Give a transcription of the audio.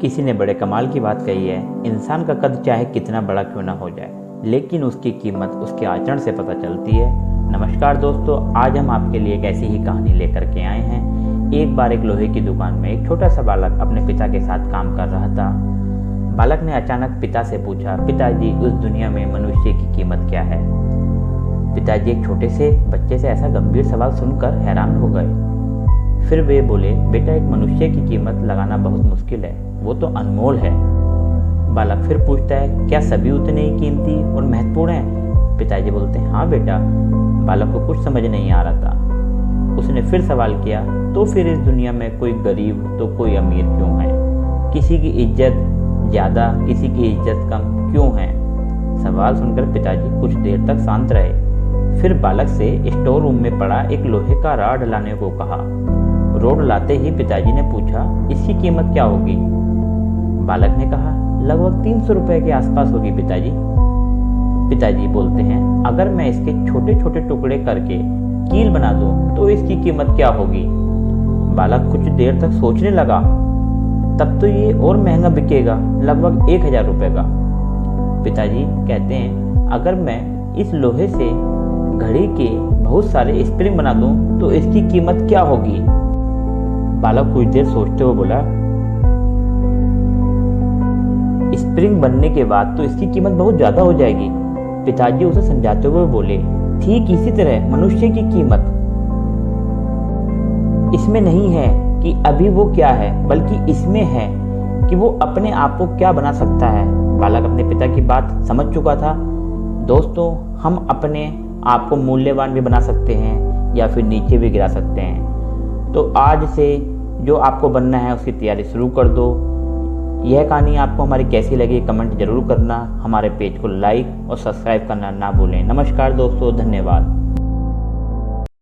किसी ने बड़े कमाल की बात कही है, इंसान का कद चाहे कितना बड़ा क्यों ना हो जाए, लेकिन उसकी कीमत उसके आचरण से पता चलती है। नमस्कार दोस्तों, आज हम आपके लिए एक ऐसी ही कहानी लेकर के आए हैं। एक बार एक लोहे की दुकान में एक छोटा सा बालक अपने पिता के साथ काम कर रहा था। बालक ने अचानक पिता से पूछा, पिताजी उस दुनिया में मनुष्य की कीमत क्या है? पिताजी एक छोटे से बच्चे से ऐसा गंभीर सवाल सुनकर हैरान हो गए। फिर वे बोले, बेटा एक मनुष्य की कीमत लगाना बहुत मुश्किल है, वो तो अनमोल है। बालक फिर पूछता है, क्या सभी उतने ही कीमती और महत्वपूर्ण हैं? पिताजी बोलते हैं, हाँ बेटा। बालक को कुछ समझ नहीं आ रहा था। उसने फिर सवाल किया, तो फिर इस दुनिया में कोई गरीब तो कोई अमीर क्यों है? किसी की इज्जत ज़्यादा, किसी की इज्जत कम क्यों है? सवाल सुनकर पिताजी कुछ देर तक शांत रहे। फिर बालक से स्टोर रूम में पड़ा एक लोहे का रॉड लाने को कहा। रॉड लाते ही पिताजी ने पूछा, इसकी कीमत क्या होगी? बालक ने कहा, लगभग 300 रुपए के आसपास होगी पिताजी। पिताजी बोलते हैं, अगर मैं इसके छोटे छोटे टुकड़े करके कील बना दूं तो इसकी कीमत क्या होगी? बालक कुछ देर तक सोचने लगा, तब तो ये और महंगा बिकेगा, लगभग 1000 रुपए का। पिताजी कहते हैं, अगर मैं इस लोहे से घड़ी के बहुत सारे स्प्रिंग बना दूं तो इसकी कीमत क्या होगी? बालक कुछ देर सोचते हुए बोला, स्प्रिंग बनने के बाद तो इसकी कीमत बहुत ज्यादा हो जाएगी। पिताजी उसे समझाते हुए बोले, ठीक इसी तरह मनुष्य की कीमत इसमें नहीं है कि अभी वो क्या है, बल्कि इसमें है कि वो अपने आप को क्या बना सकता है। बालक अपने पिता की बात समझ चुका था। दोस्तों, हम अपने आप को मूल्यवान भी बना सकते हैं या फिर नीचे भी गिरा सकते हैं। तो आज से जो आपको बनना है उसकी तैयारी शुरू कर दो। यह कहानी आपको हमारी कैसी लगी कमेंट जरूर करना। हमारे पेज को लाइक और सब्सक्राइब करना ना भूलें। नमस्कार दोस्तों, धन्यवाद।